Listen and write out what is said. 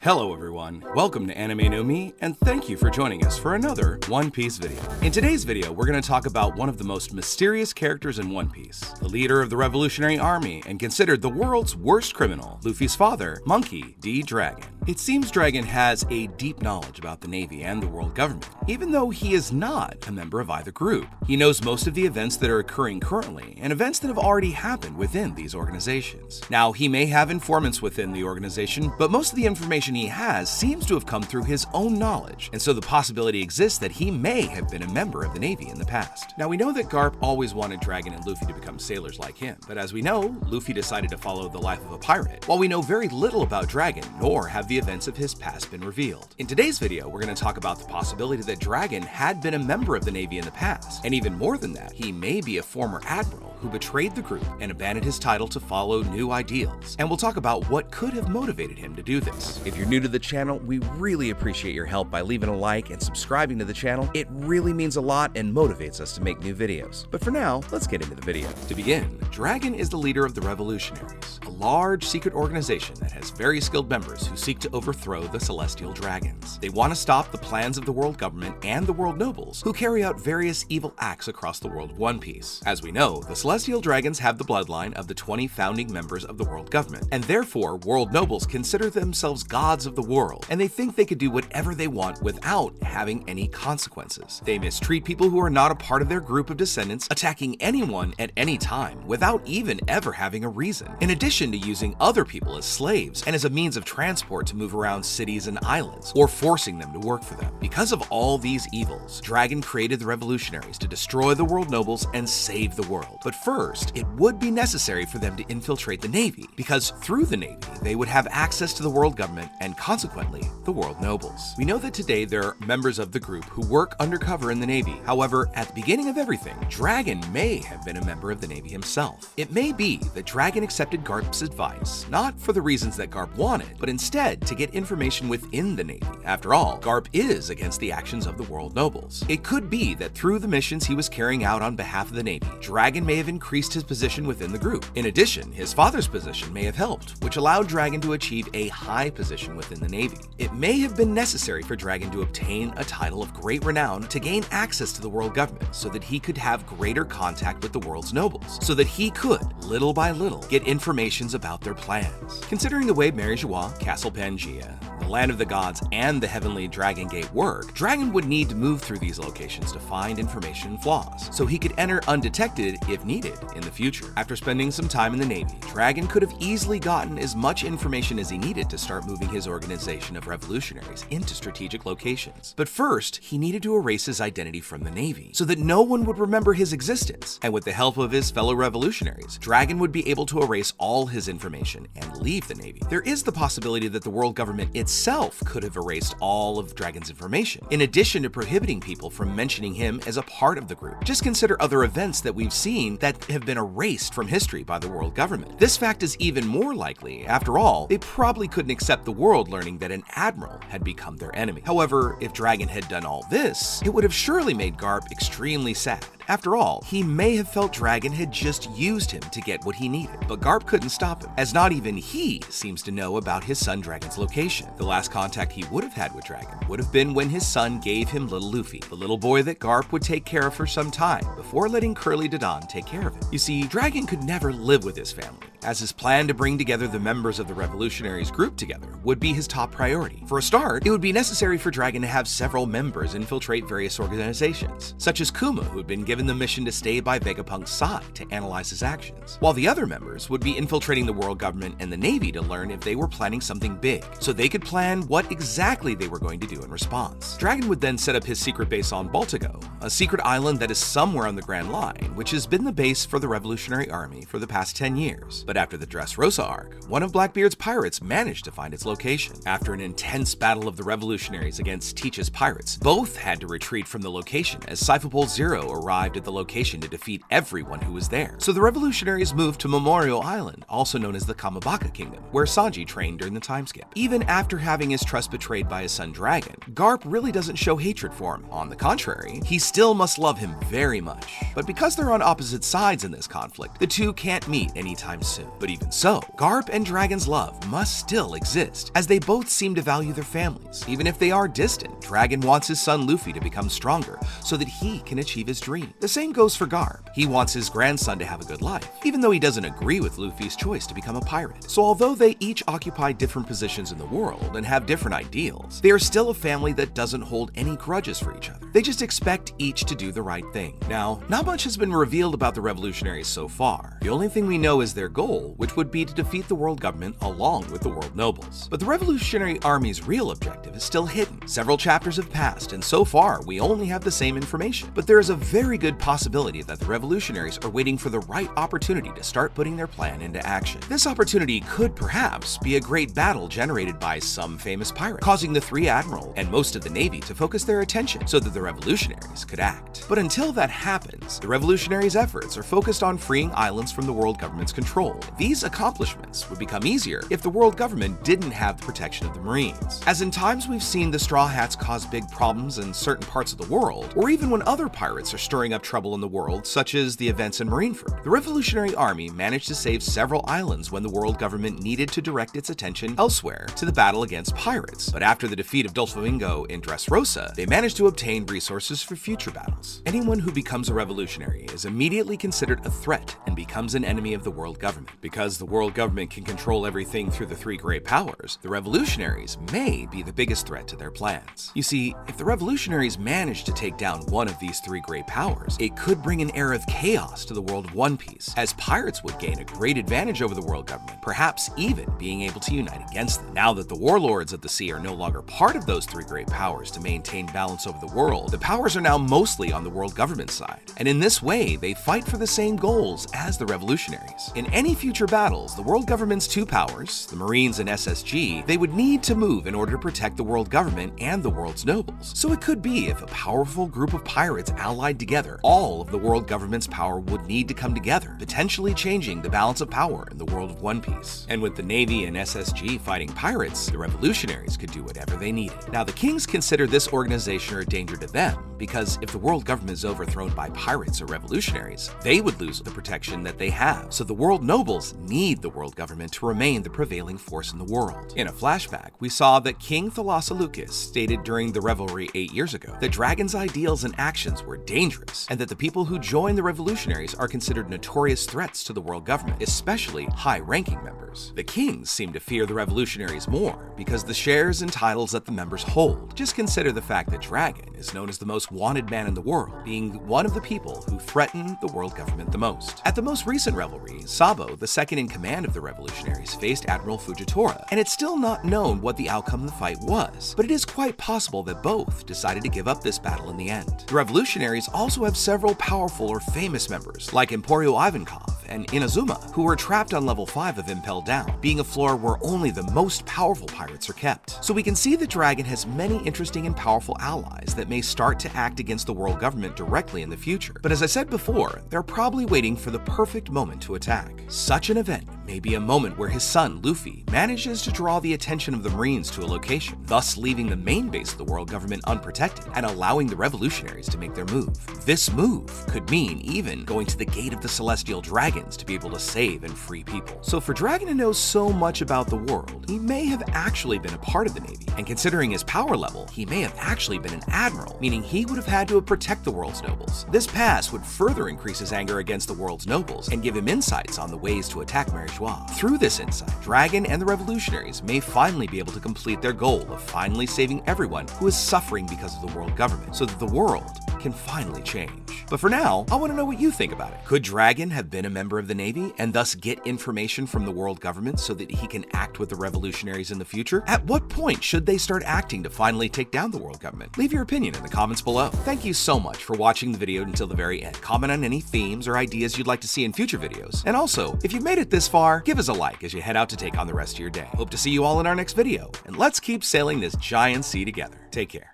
Hello everyone, welcome to Anime No Mi, and thank you for joining us for another One Piece video. In today's video, we're going to talk about one of the most mysterious characters in One Piece, the leader of the Revolutionary Army and considered the world's worst criminal, Luffy's father, Monkey D. Dragon. It seems Dragon has a deep knowledge about the Navy and the world government, even though he is not a member of either group. He knows most of the events that are occurring currently and events that have already happened within these organizations. Now, he may have informants within the organization, but most of the information he has seems to have come through his own knowledge, and so the possibility exists that he may have been a member of the Navy in the past. Now, we know that Garp always wanted Dragon and Luffy to become sailors like him, but as we know, Luffy decided to follow the life of a pirate, while we know very little about Dragon, nor have the events of his past been revealed. In today's video, we're going to talk about the possibility that Dragon had been a member of the Navy in the past, and even more than that, he may be a former admiral who betrayed the group and abandoned his title to follow new ideals. And we'll talk about what could have motivated him to do this. If you're new to the channel, we really appreciate your help by leaving a like and subscribing to the channel. It really means a lot and motivates us to make new videos. But for now, let's get into the video. To begin, Dragon is the leader of the Revolutionaries, a large secret organization that has very skilled members who seek to overthrow the Celestial Dragons. They want to stop the plans of the world government and the world nobles, who carry out various evil acts across the world of One Piece. As we know, the Celestial Dragons have the bloodline of the 20 founding members of the world government, and therefore world nobles consider themselves gods of the world, and they think they could do whatever they want without having any consequences. They mistreat people who are not a part of their group of descendants, attacking anyone at any time without even ever having a reason, in addition to using other people as slaves and as a means of transport to move around cities and islands, or forcing them to work for them. Because of all these evils, Dragon created the revolutionaries to destroy the world nobles and save the world. But first, it would be necessary for them to infiltrate the Navy, because through the Navy, they would have access to the world government and consequently, the world nobles. We know that today there are members of the group who work undercover in the Navy. However, at the beginning of everything, Dragon may have been a member of the Navy himself. It may be that Dragon accepted Garp's advice, not for the reasons that Garp wanted, but instead to get information within the Navy. After all, Garp is against the actions of the world nobles. It could be that through the missions he was carrying out on behalf of the Navy, Dragon may have increased his position within the group. In addition, his father's position may have helped, which allowed Dragon to achieve a high position within the Navy. It may have been necessary for Dragon to obtain a title of great renown to gain access to the world government so that he could have greater contact with the world's nobles, so that he could, little by little, get informations about their plans. Considering the way Mary Joie, Castle Pangaea, the Land of the Gods, and the Heavenly Dragon Gate work, Dragon would need to move through these locations to find information and flaws, so he could enter undetected if needed in the future. After spending some time in the Navy, Dragon could have easily gotten as much information as he needed to start moving his organization of revolutionaries into strategic locations. But first, he needed to erase his identity from the Navy, so that no one would remember his existence, and with the help of his fellow revolutionaries, Dragon would be able to erase all his information and leave the Navy. There is the possibility that the world government itself could have erased all of Dragon's information, in addition to prohibiting people from mentioning him as a part of the group. Just consider other events that we've seen that have been erased from history by the world government. This fact is even more likely. After all, they probably couldn't accept the world learning that an admiral had become their enemy. However, if Dragon had done all this, it would have surely made Garp extremely sad. After all, he may have felt Dragon had just used him to get what he needed, but Garp couldn't stop him, as not even he seems to know about his son Dragon's location. The last contact he would have had with Dragon would have been when his son gave him little Luffy, the little boy that Garp would take care of for some time, before letting Curly Dodon take care of him. You see, Dragon could never live with his family, as his plan to bring together the members of the Revolutionaries group together would be his top priority. For a start, it would be necessary for Dragon to have several members infiltrate various organizations, such as Kuma, who had been given the mission to stay by Vegapunk's side to analyze his actions, while the other members would be infiltrating the world government and the Navy to learn if they were planning something big, so they could plan what exactly they were going to do in response. Dragon would then set up his secret base on Baltigo, a secret island that is somewhere on the Grand Line, which has been the base for the Revolutionary Army for the past 10 years. But after the Dressrosa arc, one of Blackbeard's pirates managed to find its location. After an intense battle of the revolutionaries against Teach's pirates, both had to retreat from the location as Cyphopole Zero arrived at the location to defeat everyone who was there. So the revolutionaries moved to Memorial Island, also known as the Kamabaka Kingdom, where Sanji trained during the time skip. Even after having his trust betrayed by his son Dragon, Garp really doesn't show hatred for him. On the contrary, he still must love him very much. But because they're on opposite sides in this conflict, the two can't meet anytime soon. soon. But even so, Garp and Dragon's love must still exist, as they both seem to value their families. Even if they are distant, Dragon wants his son Luffy to become stronger so that he can achieve his dream. The same goes for Garp. He wants his grandson to have a good life, even though he doesn't agree with Luffy's choice to become a pirate. So although they each occupy different positions in the world and have different ideals, they are still a family that doesn't hold any grudges for each other. They just expect each to do the right thing. Now, not much has been revealed about the revolutionaries so far. The only thing we know is their goal, which would be to defeat the world government along with the world nobles. But the Revolutionary Army's real objective is still hidden. Several chapters have passed, and so far we only have the same information. But there is a very good possibility that the revolutionaries are waiting for the right opportunity to start putting their plan into action. This opportunity could perhaps be a great battle generated by some famous pirate, causing the three Admiral and most of the Navy to focus their attention so that the revolutionaries could act. But until that happens, the revolutionaries' efforts are focused on freeing islands from the world government's control. These accomplishments would become easier if the world government didn't have the protection of the Marines. As in times we've seen the Straw Hats cause big problems in certain parts of the world, or even when other pirates are stirring up trouble in the world, such as the events in Marineford. The Revolutionary Army managed to save several islands when the world government needed to direct its attention elsewhere to the battle against pirates. But after the defeat of Doflamingo in Dressrosa, they managed to obtain resources for future battles. Anyone who becomes a revolutionary is immediately considered a threat and becomes an enemy of the world government. Because the world government can control everything through the three great powers, the revolutionaries may be the biggest threat to their plans. You see, if the revolutionaries manage to take down one of these three great powers, it could bring an era of chaos to the world of One Piece, as pirates would gain a great advantage over the world government, perhaps even being able to unite against them. Now that the warlords of the sea are no longer part of those three great powers to maintain balance over the world, the powers are now mostly on the world government side, and in this way they fight for the same goals as the revolutionaries. In any future battles, the world government's two powers, the Marines and SSG, they would need to move in order to protect the world government and the world's nobles. So it could be if a powerful group of pirates allied together, all of the world government's power would need to come together, potentially changing the balance of power in the world of One Piece. And with the Navy and SSG fighting pirates, the revolutionaries could do whatever they needed. Now, the Kings consider this organization a danger to them, because if the world government is overthrown by pirates or revolutionaries, they would lose the protection that they have. So the world nobles need the world government to remain the prevailing force in the world. In a flashback, we saw that King Thalassaloukis stated during the revelry 8 years ago that Dragon's ideals and actions were dangerous, and that the people who join the revolutionaries are considered notorious threats to the world government, especially high-ranking members. The Kings seem to fear the revolutionaries more because the shares and titles that the members hold. Just consider the fact that Dragon is known as the most wanted man in the world, being one of the people who threaten the world government the most. At the most recent revelry, Sabo, the second in command of the revolutionaries, faced Admiral Fujitora, and it's still not known what the outcome of the fight was, but it is quite possible that both decided to give up this battle in the end. The revolutionaries also have several powerful or famous members, like Emporio Ivankov and Inazuma, who were trapped on level 5 of Impel Down, being a floor where only the most powerful pirates are kept. So we can see that Dragon has many interesting and powerful allies that may start to act against the world government directly in the future. But as I said before, they're probably waiting for the perfect moment to attack. Such an event may be a moment where his son, Luffy, manages to draw the attention of the Marines to a location, thus leaving the main base of the world government unprotected and allowing the revolutionaries to make their move. This move could mean even going to the Gate of the Celestial Dragons to be able to save and free people. So for Dragon to know so much about the world, he may have actually been a part of the Navy, and considering his power level, he may have actually been an admiral, meaning he would have had to protect the world's nobles. This past would further increase his anger against the world's nobles and give him insights on the ways to attack Mary Joie. Through this insight, Dragon and the revolutionaries may finally be able to complete their goal of finally saving everyone who is suffering because of the world government, so that the world can finally change. But for now, I want to know what you think about it. Could Dragon have been a member of the Navy and thus get information from the world government so that he can act with the revolutionaries in the future? At what point should they start acting to finally take down the world government? Leave your opinion in the comments below. Thank you so much for watching the video until the very end. Comment on any themes or ideas you'd like to see in future videos. And also, if you've made it this far, give us a like as you head out to take on the rest of your day. Hope to see you all in our next video, and let's keep sailing this giant sea together. Take care.